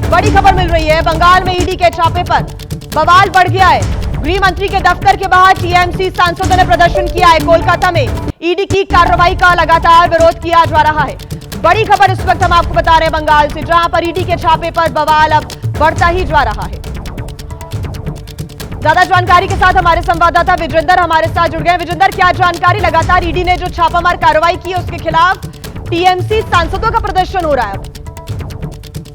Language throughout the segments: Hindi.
बड़ी खबर मिल रही है, बंगाल में ईडी के छापे पर बवाल बढ़ गया है। गृह मंत्री के दफ्तर के बाहर टीएमसी सांसदों ने प्रदर्शन किया है। कोलकाता में ईडी की कार्रवाई का लगातार विरोध किया जा रहा है। बड़ी खबर इस वक्त हम आपको बता रहे हैं बंगाल से, जहां पर ईडी के छापे पर बवाल अब बढ़ता ही जा रहा है। ज्यादा जानकारी के साथ हमारे संवाददाता विजेंदर हमारे साथ जुड़ गए। विजेंदर, क्या जानकारी? लगातार ईडी ने जो छापामार कार्रवाई की है उसके खिलाफ टीएमसी सांसदों का प्रदर्शन हो रहा है।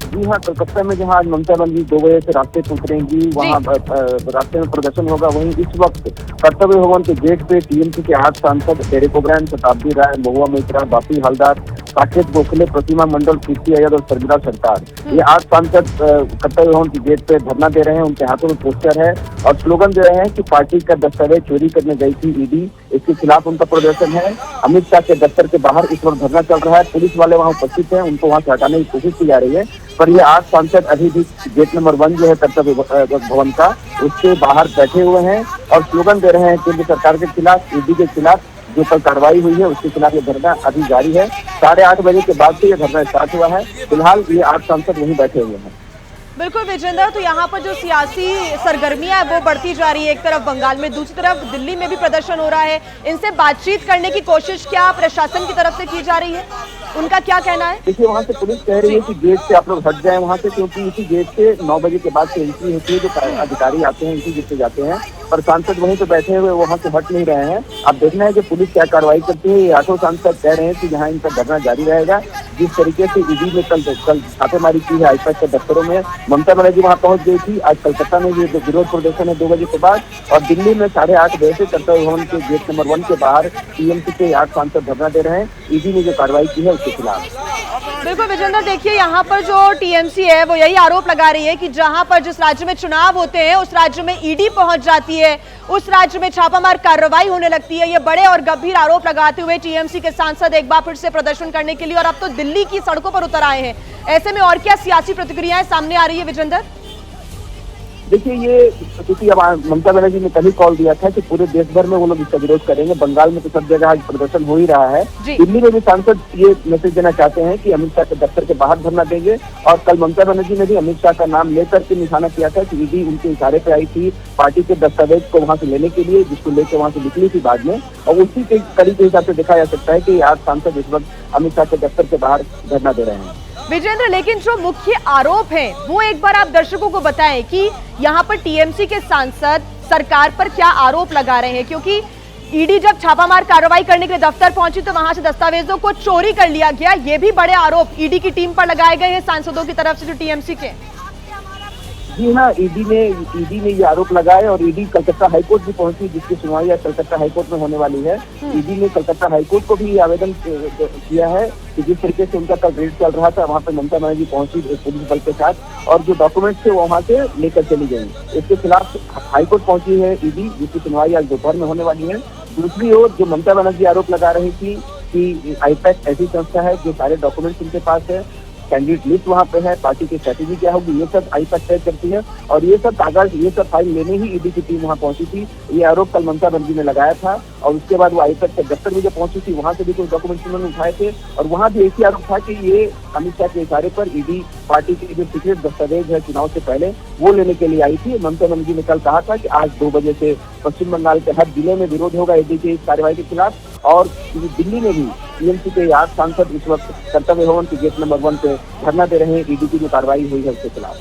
जी हाँ, कलकत्ता में जहाँ आज ममता बनर्जी 2 बजे से रास्ते पे उतरेंगी, वहाँ रास्ते में प्रदर्शन होगा। वहीं इस वक्त कर्तव्य भवन के गेट पे टीएमसी के 8 सांसद डेरेक ओब्रायन, शताब्दी राय, महुआ मोइत्रा, बापी हलदार, साकेत गोखले, प्रतिमा मंडल, कीर्ति अय्यर और शर्मिला सरकार, ये 8 सांसद कर्तव्य भवन के गेट पे धरना दे रहे हैं। उनके हाथों में पोस्टर है और स्लोगन दे रहे हैं कि पार्टी का दस्तावेज चोरी करने गई थी ईडी, इसके खिलाफ उनका प्रदर्शन है। अमित शाह के दफ्तर के बाहर इस वक्त धरना चल रहा है। पुलिस वाले वहाँ उपस्थित हैं, उनको वहाँ से हटाने की कोशिश की जा रही है, पर ये 8 सांसद अभी भी गेट नंबर 1 जो है कर्तव्य भवन का, उसके बाहर बैठे हुए हैं और स्लोगन दे रहे हैं केंद्र सरकार के खिलाफ, ईडी के खिलाफ। जो कल कार्रवाई हुई है उसके खिलाफ ये धरना अभी जारी है। 8:30 बजे के बाद से ये धरना स्टार्ट हुआ है। फिलहाल ये 8 सांसद वहीं बैठे हुए हैं। बिल्कुल विजेंद्र, तो यहाँ पर जो सियासी सरगर्मियां है वो बढ़ती जा रही है। एक तरफ बंगाल में, दूसरी तरफ दिल्ली में भी प्रदर्शन हो रहा है। इनसे बातचीत करने की कोशिश क्या प्रशासन की तरफ से की जा रही है? उनका क्या कहना है? देखिए, वहाँ से पुलिस कह रही है कि गेट से आप लोग हट जाएं वहाँ से, क्योंकि इसी गेट से 9 बजे के बाद से एंट्री होती है। जो अधिकारी आते हैं इसी गेट से जाते हैं, पर सांसद वहीं पे बैठे हुए वहाँ से हट नहीं रहे हैं। अब देखना है कि पुलिस क्या कार्रवाई करती है। ये 8 सांसद कह रहे हैं कि यहाँ इनका धरना जारी रहेगा। जिस तरीके से ईडी ने कल छापेमारी की है आईपैक के दफ्तरों में, ममता बनर्जी वहाँ पहुँच गई थी। आज कलकत्ता में ये विरोध प्रदर्शन है 2 बजे के बाद, और दिल्ली में 8:30 बजे से कर्तव्य भवन के गेट नंबर 1 के बाहर टीएमसी के 8 सांसद धरना दे रहे हैं ईडी ने जो कार्रवाई की है उसके खिलाफ। बिल्कुल विजेंद्र, देखिए यहाँ पर जो टीएमसी है वो यही आरोप लगा रही है कि जहां पर जिस राज्य में चुनाव होते हैं उस राज्य में ईडी पहुंच जाती है, उस राज्य में छापामार कार्रवाई होने लगती है। ये बड़े और गंभीर आरोप लगाते हुए टीएमसी के सांसद एक बार फिर से प्रदर्शन करने के लिए और अब तो दिल्ली की सड़कों पर उतर आए हैं। ऐसे में और क्या सियासी प्रतिक्रियाएं सामने आ रही है विजेंद्र? देखिए, ये क्योंकि अब ममता बनर्जी ने कल ही कॉल दिया था कि पूरे देश भर में वो लोग इसका विरोध करेंगे। बंगाल में तो सब जगह आज प्रदर्शन हो ही रहा है। दिल्ली में भी सांसद ये मैसेज देना चाहते हैं कि अमित शाह के दफ्तर के बाहर धरना देंगे। और कल ममता बनर्जी ने भी अमित शाह का नाम लेकर के निशाना किया था कि ईडी उनके इशारे पे आई थी पार्टी के दस्तावेज को वहाँ से लेने के लिए, जिसको लेकर वहाँ से निकली थी बाद में। और उसी के कड़ी के हिसाब से देखा जा सकता है कि 8 सांसद इस वक्त अमित शाह के दफ्तर के बाहर धरना दे रहे हैं। विजेंद्र, लेकिन जो मुख्य आरोप है वो एक बार आप दर्शकों को बताएं कि यहाँ पर टीएमसी के सांसद सरकार पर क्या आरोप लगा रहे हैं, क्योंकि ईडी जब छापामार कार्रवाई करने के लिए दफ्तर पहुंची तो वहां से दस्तावेजों को चोरी कर लिया गया। ये भी बड़े आरोप ईडी की टीम पर लगाए गए हैं सांसदों की तरफ से जो टीएमसी के। जी हाँ, ईडी ने ये आरोप लगाए और ईडी कलकत्ता हाईकोर्ट भी पहुंची, जिसकी सुनवाई आज कलकत्ता हाईकोर्ट में होने वाली है। ईडी ने कलकत्ता हाईकोर्ट को भी आवेदन किया है कि जिस तरीके से उनका कल रेड चल रहा था, वहाँ पे ममता बनर्जी पहुंची पुलिस बल के साथ और जो डॉक्यूमेंट्स थे वो वहाँ से लेकर चली गई। इसके खिलाफ हाईकोर्ट पहुंची है ईडी, जिसकी सुनवाई आज दोपहर में होने वाली है। दूसरी ओर जो ममता बनर्जी आरोप लगा रही थी कि आईपैक ऐसी संस्था है जो सारे डॉक्यूमेंट्स उनके पास है, कैंडिडेट लिस्ट वहाँ पे है, पार्टी की स्ट्रेटेजी क्या होगी, ये सब आईपैक तय करती है। और ये सब कागज, ये सब फाइल लेने ही ईडी की टीम वहाँ पहुंची थी। ये आरोप कल ममता बनर्जी ने लगाया था। और उसके बाद वो आईपैक के दफ्तर भी जब पहुंची थी, वहाँ से भी कुछ डॉक्यूमेंट्स उन्होंने उठाए थे और वहाँ भी एक ही आरोप था कि ये अमित शाह के इशारे पर ईडी पार्टी के जो सीक्रेट दस्तावेज है चुनाव से पहले वो लेने के लिए आई थी। ममता बनर्जी ने कल कहा था कि आज 2 बजे से पश्चिम बंगाल के हर जिले में विरोध होगा ईडी की इस कार्रवाई के खिलाफ। और दिल्ली में भी टीएमसी के 8 सांसद इस वक्त कर्तव्य भवन के गेट नंबर 1 पे धरना दे रहे हैं ईडी की जो कार्रवाई हुई है उसके खिलाफ।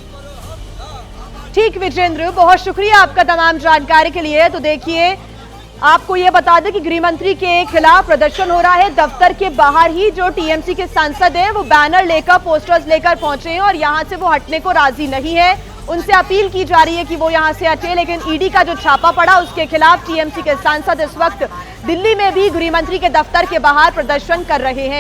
ठीक विजेंद्र, बहुत शुक्रिया आपका तमाम जानकारी के लिए। तो देखिए, आपको ये बता दें कि गृह मंत्री के खिलाफ प्रदर्शन हो रहा है। दफ्तर के बाहर ही जो टीएमसी के सांसद हैं वो बैनर लेकर, पोस्टर्स लेकर पहुंचे हैं और यहां से वो हटने को राजी नहीं है। उनसे अपील की जा रही है कि वो यहां से हटे, लेकिन ईडी का जो छापा पड़ा उसके खिलाफ टीएमसी के सांसद इस वक्त दिल्ली में भी गृह मंत्री के दफ्तर के बाहर प्रदर्शन कर रहे हैं।